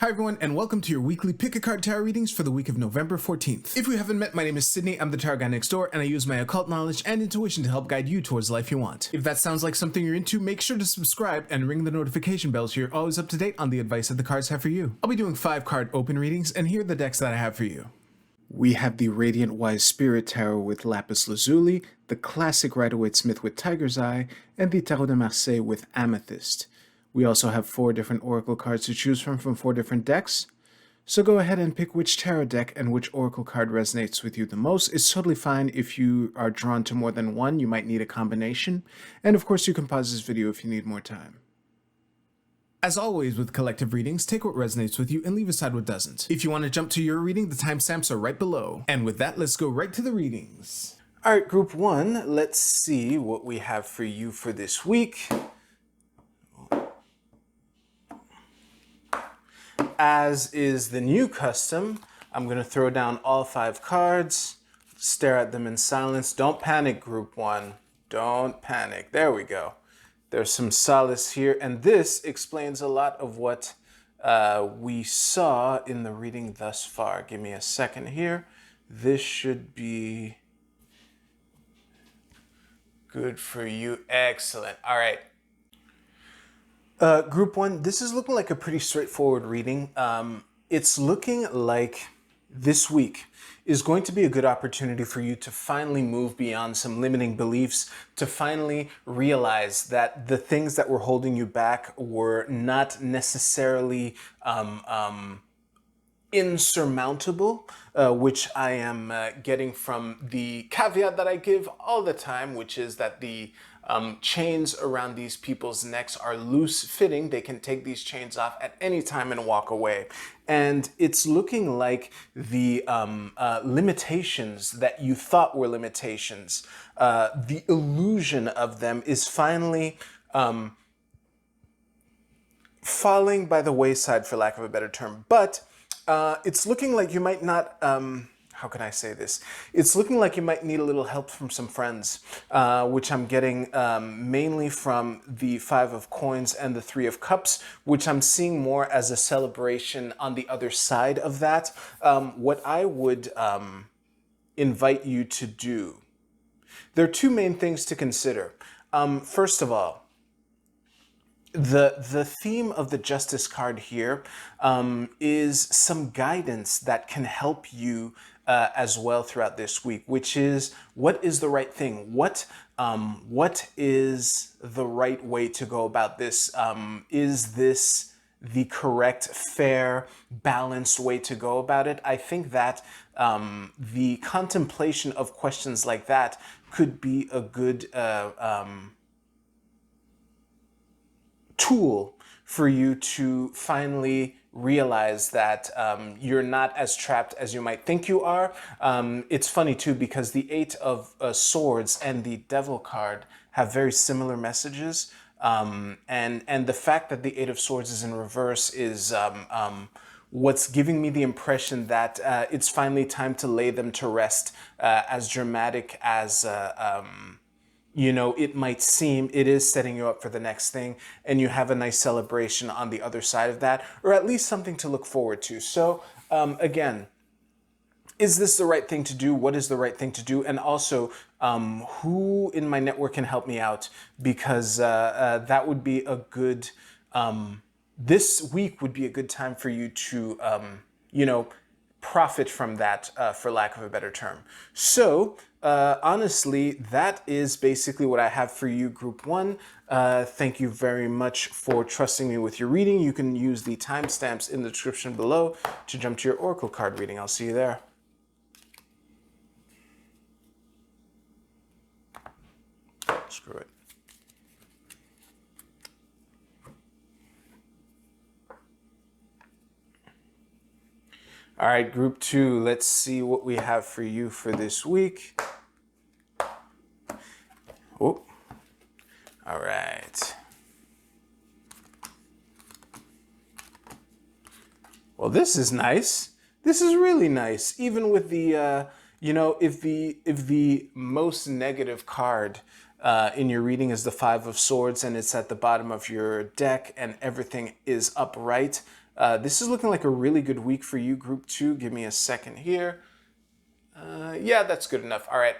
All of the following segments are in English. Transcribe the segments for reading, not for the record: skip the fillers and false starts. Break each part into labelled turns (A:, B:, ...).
A: Hi everyone, and welcome to your weekly Pick a Card Tarot readings for the week of November 14th. If we haven't met, my name is Sydney, I'm the tarot guy next door, and I use my occult knowledge and intuition to help guide you towards the life you want. If that sounds like something you're into, make sure to subscribe and ring the notification bell so you're always up to date on the advice that the cards have for you. I'll be doing 5 card open readings, and here are the decks that I have for you. We have the Radiant Wise Spirit Tarot with Lapis Lazuli, the Classic Rider-Waite-Smith with Tiger's Eye, and the Tarot de Marseille with Amethyst. We also have 4 different Oracle cards to choose from 4 different decks. So go ahead and pick which tarot deck and which Oracle card resonates with you the most. It's totally fine if you are drawn to more than one. You might need a combination. And of course, you can pause this video if you need more time. As always with collective readings, take what resonates with you and leave aside what doesn't. If you want to jump to your reading, the timestamps are right below. And with that, let's go right to the readings. All right, group 1, let's see what we have for you for this week. As is the new custom, I'm going to throw down all 5 cards, stare at them in silence. Don't panic, group 1. Don't panic. There we go. There's some solace here, and this explains a lot of what we saw in the reading thus far. Give me a second here. This should be good for you. Excellent. All right. Group 1, this is looking like a pretty straightforward reading. It's looking like this week is going to be a good opportunity for you to finally move beyond some limiting beliefs, to finally realize that the things that were holding you back were not necessarily insurmountable, which I am getting from the caveat that I give all the time, which is that the chains around these people's necks are loose fitting. They can take these chains off at any time and walk away. And it's looking like the limitations that you thought were limitations, the illusion of them is finally falling by the wayside, for lack of a better term. But it's looking like you might not, how can I say this? It's looking like you might need a little help from some friends, which I'm getting mainly from the 5 of Coins and the 3 of Cups, which I'm seeing more as a celebration on the other side of that. What I would invite you to do, there are 2 main things to consider. First of all, the theme of the Justice card here is some guidance that can help you as well throughout this week, which is what is the right thing? What is the right way to go about this? Is this the correct, fair, balanced way to go about it? I think that the contemplation of questions like that could be a good tool for you to finally realize that you're not as trapped as you might think you are. It's funny too, because the 8 of Swords and the Devil card have very similar messages. And the fact that the 8 of Swords is in reverse is what's giving me the impression that it's finally time to lay them to rest. As dramatic as you know, it might seem, it is setting you up for the next thing, and you have a nice celebration on the other side of that, or at least something to look forward to. So again, is this the right thing to do? What is the right thing to do? And also, who in my network can help me out? Because that would be a good, this week would be a good time for you to, you know, profit from that, for lack of a better term. So honestly, that is basically what I have for you, group 1. Thank you very much for trusting me with your reading. You can use the timestamps in the description below to jump to your Oracle card reading. I'll see you there. Screw it. All right, group 2, let's see what we have for you for this week. Oh, all right. Well, this is nice. This is really nice. Even with the, you know, if the most negative card in your reading is the 5 of Swords and it's at the bottom of your deck and everything is upright, This is looking like a really good week for you, Group 2. Give me a second here. Yeah, that's good enough. All right.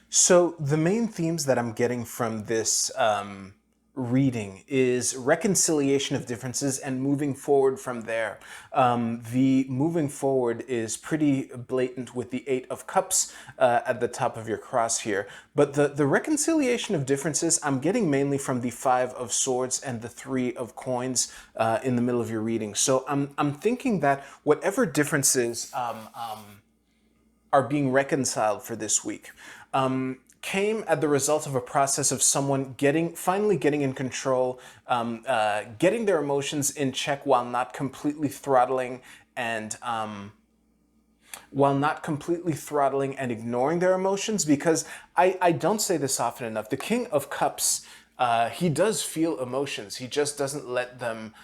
A: So the main themes that I'm getting from this reading is reconciliation of differences and moving forward from there. The moving forward is pretty blatant with the Eight of Cups at the top of your cross here. But the reconciliation of differences I'm getting mainly from the Five of Swords and the Three of Coins in the middle of your reading. So I'm thinking that whatever differences are being reconciled for this week came at the result of a process of someone finally getting in control, getting their emotions in check while not completely throttling and ignoring their emotions. Because I don't say this often enough. The King of Cups, he does feel emotions. He just doesn't let them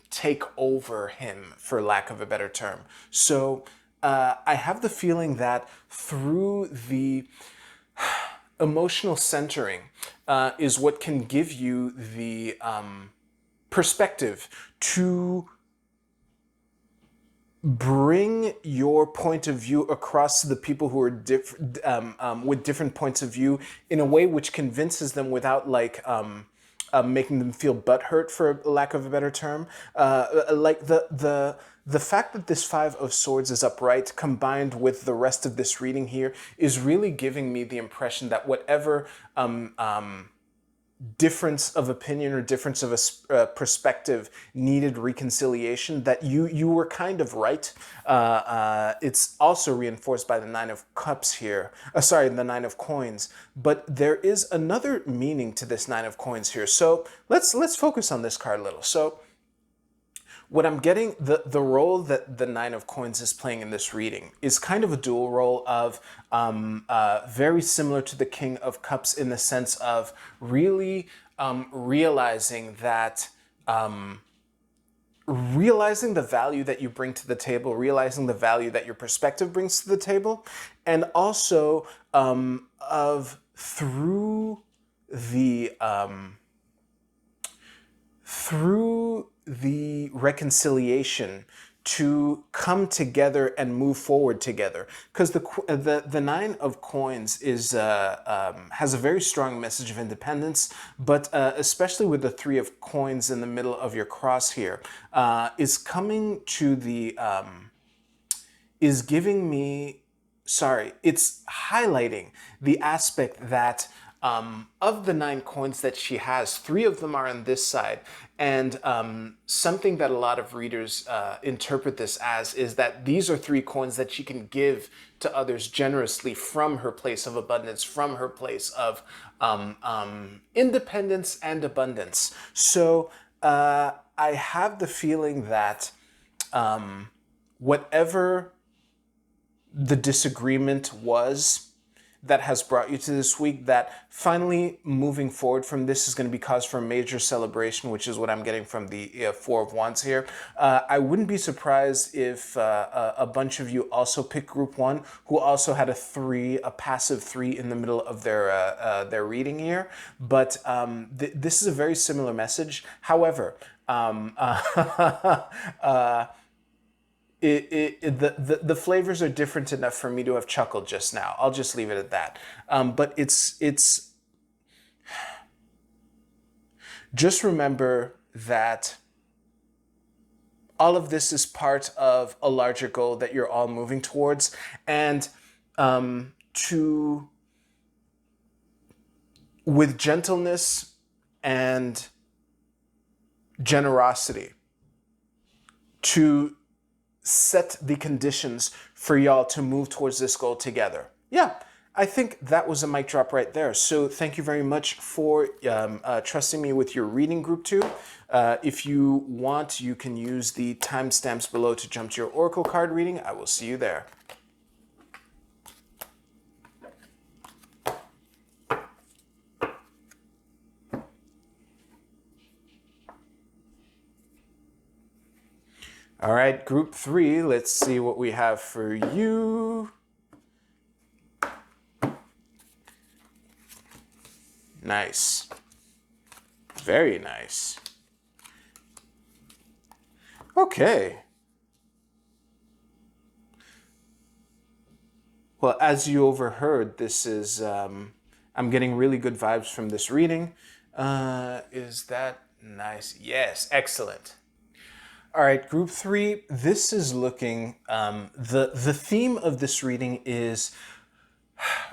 A: take over him, for lack of a better term. So I have the feeling that through the emotional centering is what can give you the perspective to bring your point of view across to the people who are with different points of view in a way which convinces them without making them feel butthurt, for lack of a better term. Like the fact that this Five of Swords is upright combined with the rest of this reading here is really giving me the impression that whatever difference of opinion or difference of a perspective needed reconciliation, that you were kind of right. It's also reinforced by the Nine of Cups here. The Nine of Coins. But there is another meaning to this Nine of Coins here. So let's focus on this card a little. So what I'm getting, the role that the Nine of Coins is playing in this reading is kind of a dual role of very similar to the King of Cups in the sense of really realizing that realizing the value that you bring to the table, realizing the value that your perspective brings to the table, and also of through the reconciliation to come together and move forward together. Because the Nine of Coins is has a very strong message of independence, but especially with the Three of Coins in the middle of your cross here, is coming to the is giving me it's highlighting the aspect that of the 9 coins that she has, 3 of them are on this side. And something that a lot of readers interpret this as is that these are 3 coins that she can give to others generously from her place of abundance, from her place of independence and abundance. So I have the feeling that whatever the disagreement was that has brought you to this week, that finally moving forward from this is going to be cause for a major celebration, which is what I'm getting from the Four of Wands here. I wouldn't be surprised if a bunch of you also picked Group 1, who also had a passive 3 in the middle of their reading here. But this is a very similar message. However, the flavors are different enough for me to have chuckled just now. I'll just leave it at that. But it's just remember that all of this is part of a larger goal that you're all moving towards, and with gentleness and generosity to set the conditions for y'all to move towards this goal together. Yeah, I think that was a mic drop right there. So thank you very much for trusting me with your reading, Group 2. If you want, you can use the timestamps below to jump to your Oracle card reading. I will see you there. All right, Group 3, let's see what we have for you. Nice. Very nice. Okay. Well, as you overheard, this is, I'm getting really good vibes from this reading. Is that nice? Yes, excellent. All right, group three, this is looking, the theme of this reading is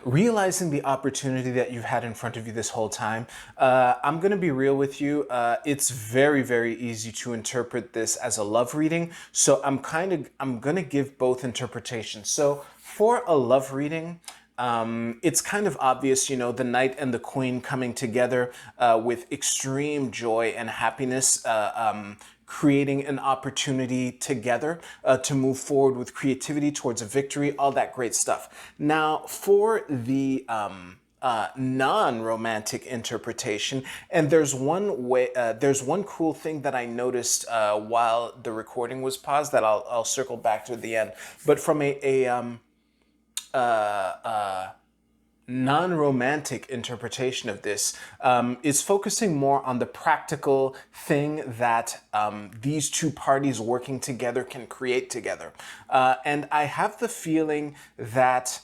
A: realizing the opportunity that you've had in front of you this whole time. I'm going to be real with you. It's very, very easy to interpret this as a love reading. So I'm going to give both interpretations. So for a love reading, it's kind of obvious, you know, the knight and the queen coming together with extreme joy and happiness, creating an opportunity together to move forward with creativity towards a victory, all that great stuff. Now, for the non-romantic interpretation, and there's one cool thing that I noticed while the recording was paused that I'll circle back to the end. But from a non-romantic interpretation of this is focusing more on the practical thing that these two parties working together can create together. And I have the feeling that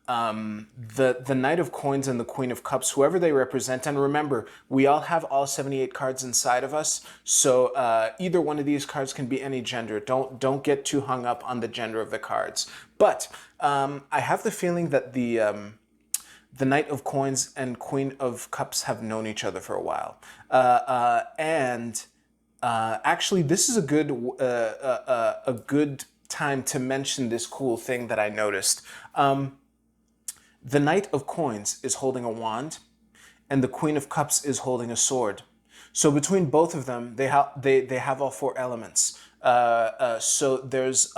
A: the Knight of Coins and the Queen of Cups, whoever they represent, and remember, we all have all 78 cards inside of us, so either one of these cards can be any gender. Don't get too hung up on the gender of the cards. But I have the feeling that the Knight of Coins and Queen of Cups have known each other for a while. Actually, this is a good time to mention this cool thing that I noticed. The Knight of Coins is holding a wand, and the Queen of Cups is holding a sword. So between both of them, they have all four elements. So there's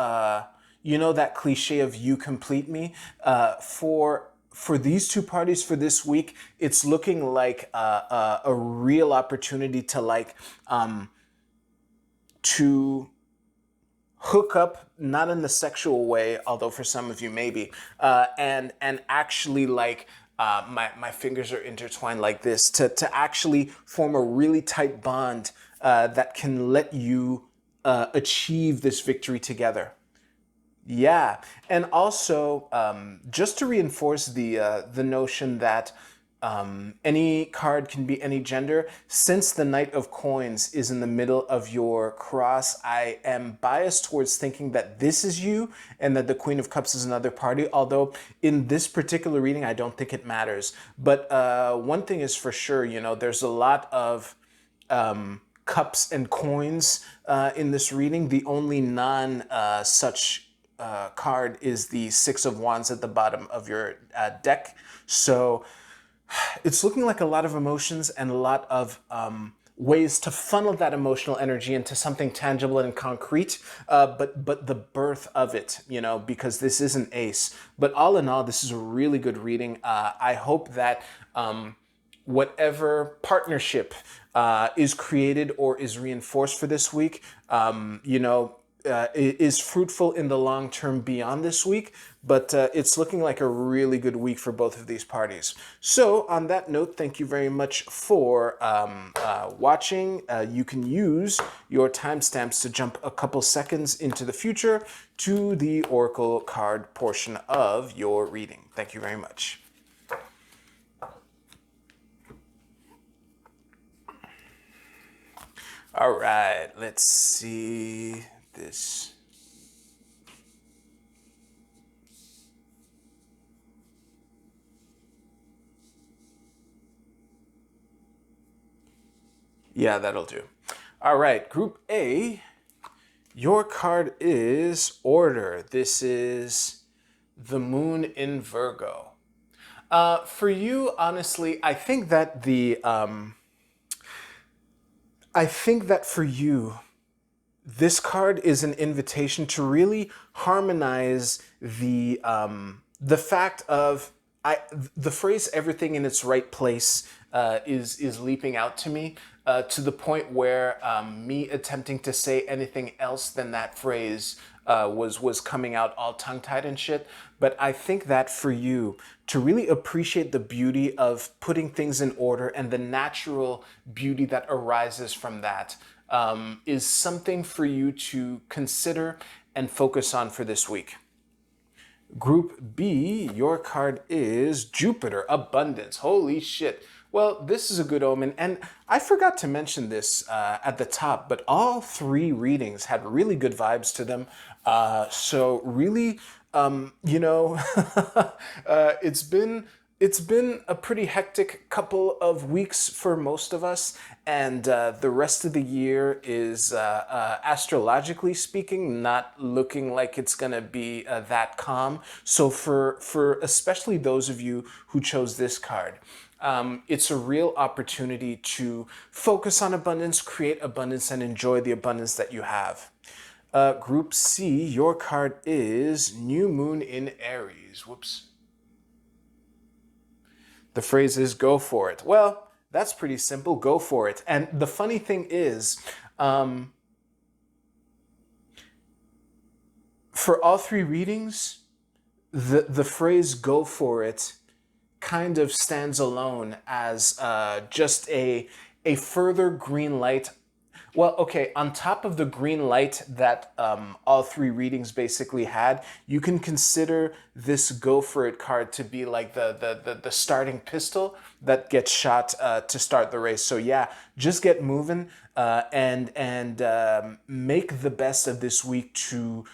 A: you know that cliche of "you complete me." For these two parties for this week, it's looking like a real opportunity to hook up, not in the sexual way, although for some of you maybe, and actually my fingers are intertwined like this to actually form a really tight bond that can let you achieve this victory together. Yeah, and also just to reinforce the notion that any card can be any gender, since the Knight of Coins is in the middle of your cross, I am biased towards thinking that this is you and that the Queen of Cups is another party, although in this particular reading, I don't think it matters. But one thing is for sure, you know, there's a lot of cups and coins in this reading. The only such card is the Six of Wands at the bottom of your deck. So it's looking like a lot of emotions and a lot of ways to funnel that emotional energy into something tangible and concrete, but the birth of it, you know, because this is an ace. But all in all, this is a really good reading. I hope that whatever partnership is created or is reinforced for this week, you know, is fruitful in the long term beyond this week, but it's looking like a really good week for both of these parties. So on that note, thank you very much for watching. You can use your timestamps to jump a couple seconds into the future to the Oracle card portion of your reading. Thank you very much. All right, let's see this. Yeah, that'll do. All right, Group A, your card is Order. This is the Moon in Virgo. For you, honestly, I think that for you, this card is an invitation to really harmonize the fact of the phrase "everything in its right place" is leaping out to me to the point where me attempting to say anything else than that phrase was coming out all tongue-tied and shit. But I think that for you to really appreciate the beauty of putting things in order and the natural beauty that arises from that. is something for you to consider and focus on for this week. Group B, your card is Jupiter, Abundance. Holy shit. Well, this is a good omen, and I forgot to mention this at the top, but all 3 readings had really good vibes to them. So really, you know, it's been a pretty hectic couple of weeks for most of us, and the rest of the year is, astrologically speaking, not looking like it's gonna be that calm. So for especially those of you who chose this card, it's a real opportunity to focus on abundance, create abundance, and enjoy the abundance that you have. Group C, your card is New Moon in Aries. Whoops. The phrase is go for it. Well, that's pretty simple. Go for it. And the funny thing is, for all 3 readings, the phrase go for it kind of stands alone as just a further green light. Well, okay, on top of the green light that all 3 readings basically had, you can consider this go for it card to be like the starting pistol that gets shot to start the race. So yeah, just get moving and make the best of this week to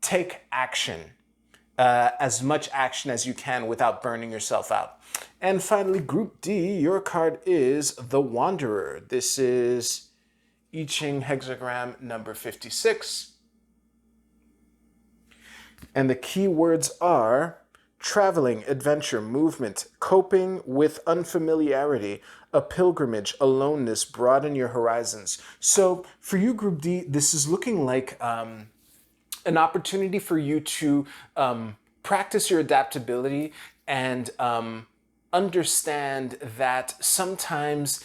A: take action. As much action as you can without burning yourself out. And finally, Group D, your card is the Wanderer. This is I Ching hexagram number 56. And the key words are traveling, adventure, movement, coping with unfamiliarity, a pilgrimage, aloneness, broaden your horizons. So for you, Group D, this is looking like an opportunity for you to practice your adaptability and understand that sometimes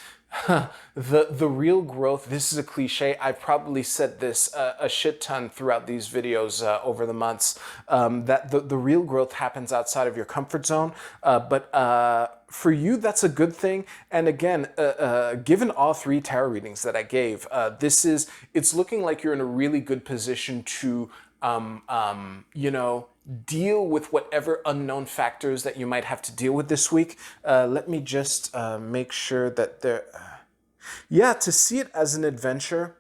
A: the real growth, this is a cliche, I've probably said this a shit ton throughout these videos over the months, that the real growth happens outside of your comfort zone. But for you, that's a good thing. And again, given all 3 tarot readings that I gave, it's looking like you're in a really good position to you know, deal with whatever unknown factors that you might have to deal with this week. Let me just make sure that yeah, to see it as an adventure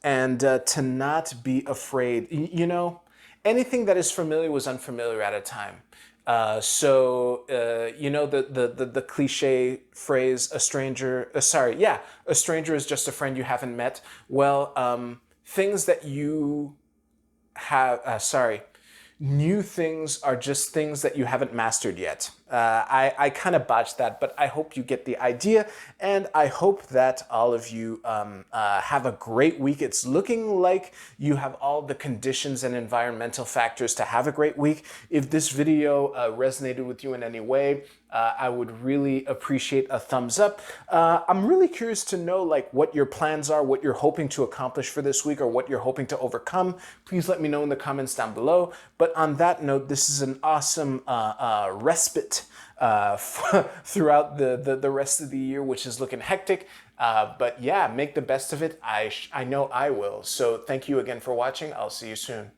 A: and to not be afraid. You know, anything that is familiar was unfamiliar at a time. You know, the cliche phrase, a stranger is just a friend you haven't met. Well, things that you have, new things are just things that you haven't mastered yet. I kind of botched that, but I hope you get the idea, and I hope that all of you have a great week. It's looking like you have all the conditions and environmental factors to have a great week. If this video resonated with you in any way, I would really appreciate a thumbs up. I'm really curious to know like what your plans are, what you're hoping to accomplish for this week, or what you're hoping to overcome. Please let me know in the comments down below. But on that note, this is an awesome respite throughout the rest of the year, which is looking hectic. But yeah, make the best of it. I know I will. So thank you again for watching. I'll see you soon.